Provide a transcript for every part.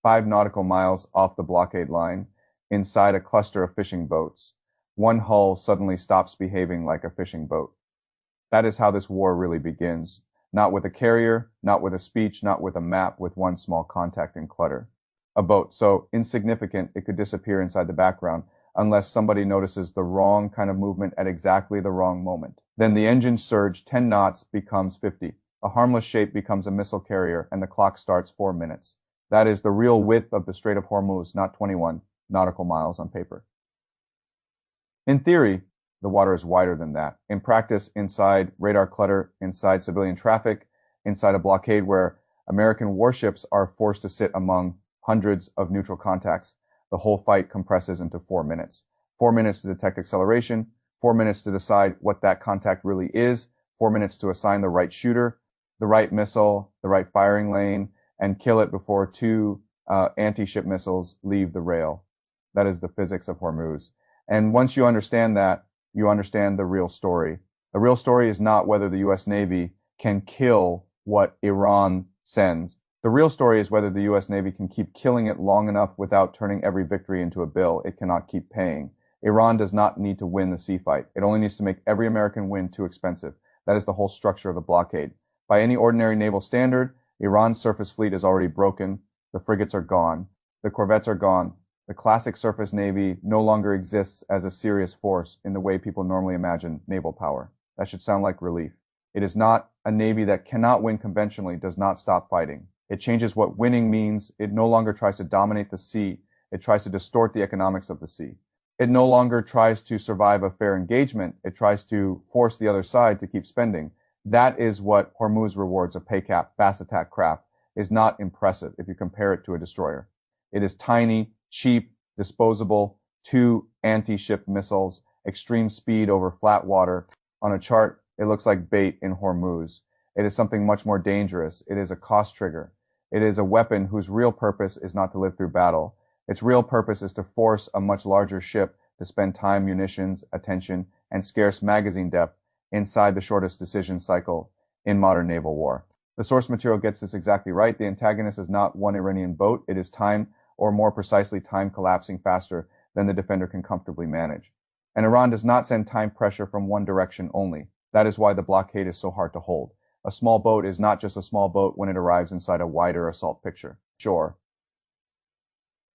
5 nautical miles off the blockade line, inside a cluster of fishing boats. One hull suddenly stops behaving like a fishing boat. That is how this war really begins. Not with a carrier, not with a speech, not with a map, with one small contact and clutter. A boat, so insignificant it could disappear inside the background unless somebody notices the wrong kind of movement at exactly the wrong moment. Then the engine surge 10 knots becomes 50. A harmless shape becomes a missile carrier, and the clock starts 4 minutes. That is the real width of the Strait of Hormuz, not 21 nautical miles on paper. In theory, the water is wider than that. In practice, inside radar clutter, inside civilian traffic, inside a blockade where American warships are forced to sit among hundreds of neutral contacts, the whole fight compresses into 4 minutes. 4 minutes to detect acceleration, 4 minutes to decide what that contact really is, 4 minutes to assign the right shooter, the right missile, the right firing lane, and kill it before two anti-ship missiles leave the rail. That is the physics of Hormuz. And once you understand that, you understand the real story. The real story is not whether the U.S. Navy can kill what Iran sends. The real story is whether the U.S. Navy can keep killing it long enough without turning every victory into a bill it cannot keep paying. Iran does not need to win the sea fight. It only needs to make every American win too expensive. That is the whole structure of the blockade. By any ordinary naval standard, Iran's surface fleet is already broken. The frigates are gone. The corvettes are gone. The classic surface navy no longer exists as a serious force in the way people normally imagine naval power. That should sound like relief. It is not a navy that cannot win conventionally, does not stop fighting. It changes what winning means. It no longer tries to dominate the sea. It tries to distort the economics of the sea. It no longer tries to survive a fair engagement. It tries to force the other side to keep spending. That is what Hormuz rewards a pay cap, fast attack craft, is not impressive if you compare it to a destroyer. It is tiny, cheap, disposable, 2 anti-ship missiles, extreme speed over flat water. On a chart, it looks like bait in Hormuz. It is something much more dangerous. It is a cost trigger. It is a weapon whose real purpose is not to live through battle. Its real purpose is to force a much larger ship to spend time, munitions, attention, and scarce magazine depth inside the shortest decision cycle in modern naval war. The source material gets this exactly right. The antagonist is not one Iranian boat. It is time, or more precisely, time collapsing faster than the defender can comfortably manage. And Iran does not send time pressure from one direction only. That is why the blockade is so hard to hold. A small boat is not just a small boat when it arrives inside a wider assault picture. Sure.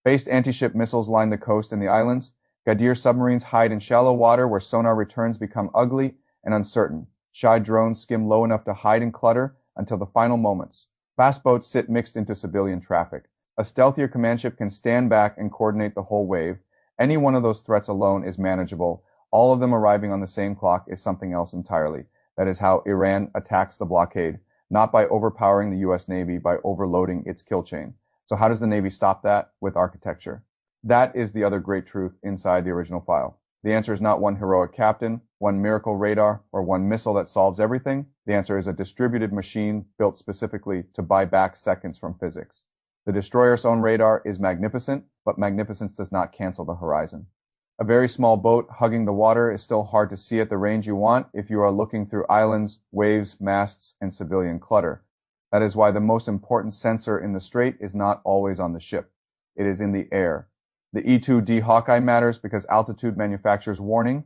Based anti-ship missiles line the coast and the islands. Gadir submarines hide in shallow water where sonar returns become ugly and uncertain. Shy drones skim low enough to hide in clutter until the final moments. Fast boats sit mixed into civilian traffic. A stealthier command ship can stand back and coordinate the whole wave. Any one of those threats alone is manageable. All of them arriving on the same clock is something else entirely. That is how Iran attacks the blockade, not by overpowering the U.S. Navy, by overloading its kill chain. So how does the Navy stop that? With architecture. That is the other great truth inside the original file. The answer is not one heroic captain, one miracle radar, or one missile that solves everything. The answer is a distributed machine built specifically to buy back seconds from physics. The destroyer's own radar is magnificent, but magnificence does not cancel the horizon. A very small boat hugging the water is still hard to see at the range you want if you are looking through islands, waves, masts, and civilian clutter. That is why the most important sensor in the strait is not always on the ship. It is in the air. The E-2D Hawkeye matters because altitude manufactures warning.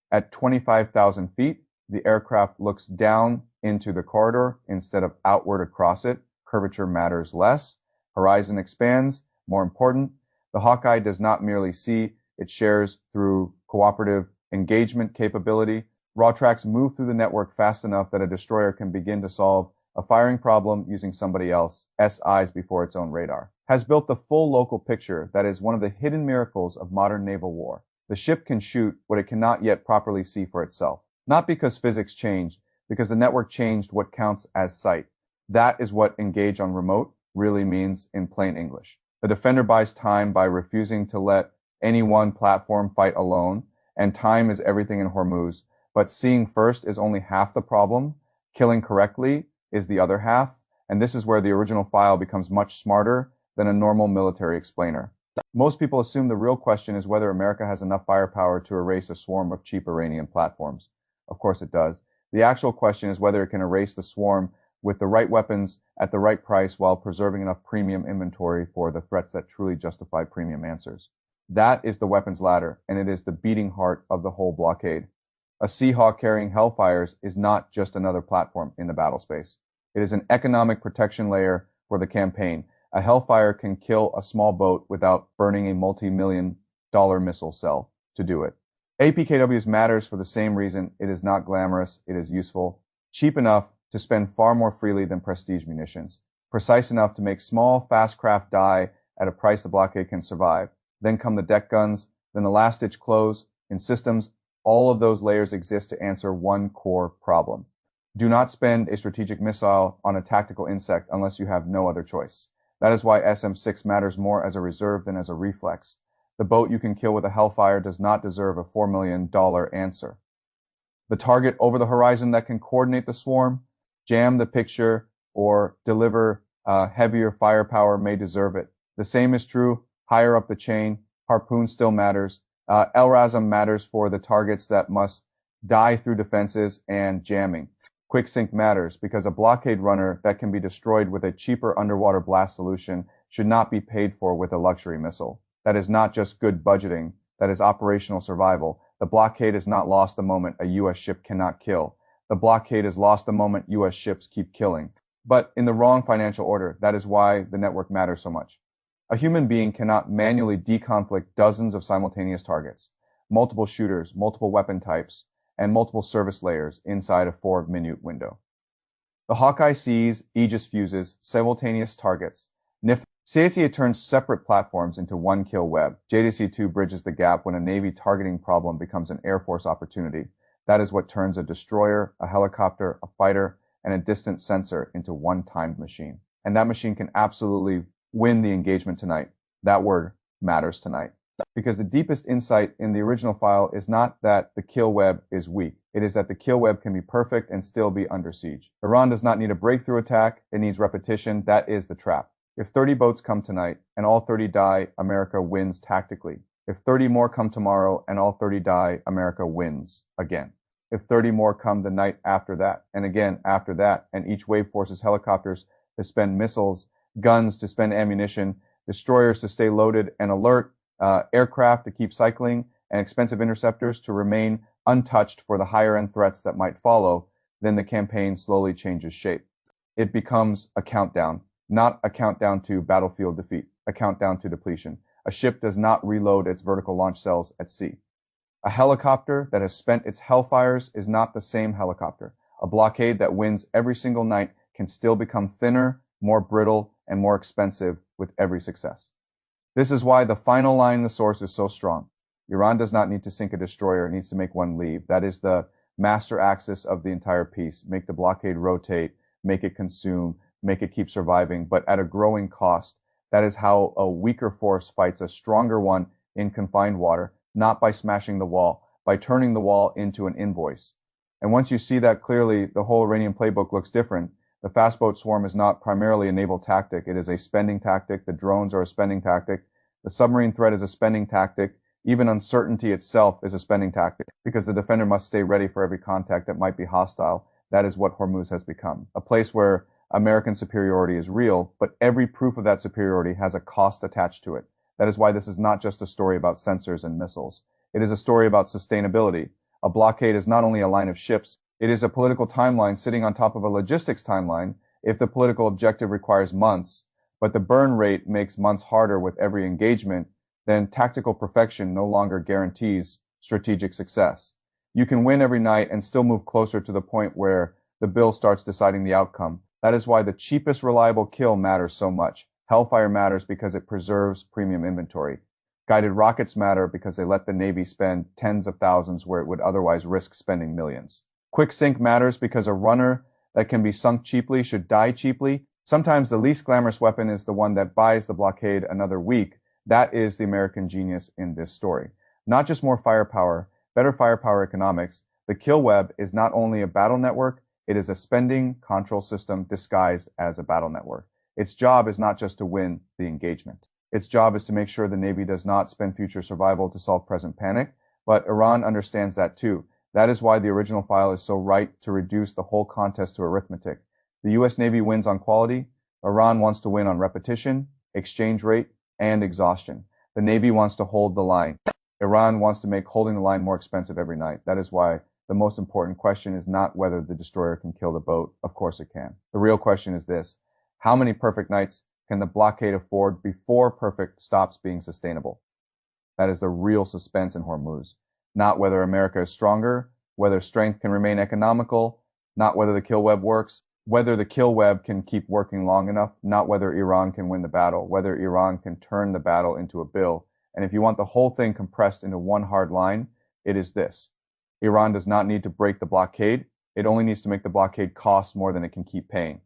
At 25,000 feet, the aircraft looks down into the corridor instead of outward across it. Curvature matters less. Horizon expands. More important, the Hawkeye does not merely see, it shares through cooperative engagement capability. Raw tracks move through the network fast enough that a destroyer can begin to solve a firing problem using somebody else's eyes before its own radar. Has built the full local picture that is one of the hidden miracles of modern naval war. The ship can shoot what it cannot yet properly see for itself. Not because physics changed, because the network changed what counts as sight. That is what engage on remote really means in plain English. The defender buys time by refusing to let any one platform fight alone, and time is everything in Hormuz. But seeing first is only half the problem. Killing correctly is the other half, and this is where the original file becomes much smarter than a normal military explainer. Most people assume the real question is whether America has enough firepower to erase a swarm of cheap Iranian platforms. Of course it does. The actual question is whether it can erase the swarm with the right weapons at the right price while preserving enough premium inventory for the threats that truly justify premium answers. That is the weapons ladder, and it is the beating heart of the whole blockade. A Seahawk carrying Hellfires is not just another platform in the battle space. It is an economic protection layer for the campaign. A Hellfire can kill a small boat without burning a multi-million-dollar missile cell to do it. APKWs matters for the same reason. It is not glamorous, it is useful, cheap enough to spend far more freely than prestige munitions, precise enough to make small, fast craft die at a price the blockade can survive. Then come the deck guns, then the last-ditch close. In systems, all of those layers exist to answer one core problem. Do not spend a strategic missile on a tactical insect unless you have no other choice. That is why SM-6 matters more as a reserve than as a reflex. The boat you can kill with a Hellfire does not deserve a $4 million answer. The target over the horizon that can coordinate the swarm, jam the picture, or deliver heavier firepower may deserve it. The same is true higher up the chain. Harpoon still matters. LRASM matters for the targets that must die through defenses and jamming. Quick sync matters because a blockade runner that can be destroyed with a cheaper underwater blast solution should not be paid for with a luxury missile. That is not just good budgeting, that is operational survival. The blockade is not lost the moment a U.S. ship cannot kill. The blockade is lost the moment U.S. ships keep killing. But in the wrong financial order, that is why the network matters so much. A human being cannot manually deconflict dozens of simultaneous targets, multiple shooters, multiple weapon types, and multiple service layers inside a 4-minute window. The Hawkeye sees, Aegis fuses, simultaneous targets. CACA turns separate platforms into one kill web. JDC2 bridges the gap when a Navy targeting problem becomes an Air Force opportunity. That is what turns a destroyer, a helicopter, a fighter, and a distant sensor into one timed machine. And that machine can absolutely win the engagement tonight. That word matters tonight. Because the deepest insight in the original file is not that the kill web is weak. It is that the kill web can be perfect and still be under siege. Iran does not need a breakthrough attack. It needs repetition. That is the trap. If 30 boats come tonight and all 30 die, America wins tactically. If 30 more come tomorrow and all 30 die, America wins again. If 30 more come the night after that, and again after that, and each wave forces helicopters to spend missiles, guns to spend ammunition, destroyers to stay loaded and alert, aircraft to keep cycling, and expensive interceptors to remain untouched for the higher-end threats that might follow, then the campaign slowly changes shape. It becomes a countdown, not a countdown to battlefield defeat, a countdown to depletion. A ship does not reload its vertical launch cells at sea. A helicopter that has spent its Hellfires is not the same helicopter. A blockade that wins every single night can still become thinner, more brittle, and more expensive with every success. This is why the final line in the source is so strong. Iran does not need to sink a destroyer, it needs to make one leave. That is the master axis of the entire piece. Make the blockade rotate, make it consume, make it keep surviving, but at a growing cost. That is how a weaker force fights a stronger one in confined water, not by smashing the wall, by turning the wall into an invoice. And once you see that clearly, the whole Iranian playbook looks different. The fast boat swarm is not primarily a naval tactic. It is a spending tactic. The drones are a spending tactic. The submarine threat is a spending tactic. Even uncertainty itself is a spending tactic because the defender must stay ready for every contact that might be hostile. That is what Hormuz has become. A place where American superiority is real, but every proof of that superiority has a cost attached to it. That is why this is not just a story about sensors and missiles. It is a story about sustainability. A blockade is not only a line of ships, it is a political timeline sitting on top of a logistics timeline if the political objective requires months, but the burn rate makes months harder with every engagement, then tactical perfection no longer guarantees strategic success. You can win every night and still move closer to the point where the bill starts deciding the outcome. That is why the cheapest reliable kill matters so much. Hellfire matters because it preserves premium inventory. Guided rockets matter because they let the Navy spend tens of thousands where it would otherwise risk spending millions. Quick sync matters because a runner that can be sunk cheaply should die cheaply. Sometimes the least glamorous weapon is the one that buys the blockade another week. That is the American genius in this story. Not just more firepower, better firepower economics. The kill web is not only a battle network, it is a spending control system disguised as a battle network. Its job is not just to win the engagement. Its job is to make sure the Navy does not spend future survival to solve present panic, but Iran understands that too. That is why the original file is so right to reduce the whole contest to arithmetic. The US Navy wins on quality. Iran wants to win on repetition, exchange rate, and exhaustion. The Navy wants to hold the line. Iran wants to make holding the line more expensive every night. That is why the most important question is not whether the destroyer can kill the boat. Of course it can. The real question is this: how many perfect nights can the blockade afford before perfect stops being sustainable? That is the real suspense in Hormuz. Not whether America is stronger, whether strength can remain economical, not whether the kill web works, whether the kill web can keep working long enough, not whether Iran can win the battle, whether Iran can turn the battle into a bill. And if you want the whole thing compressed into one hard line, it is this: Iran does not need to break the blockade. It only needs to make the blockade cost more than it can keep paying.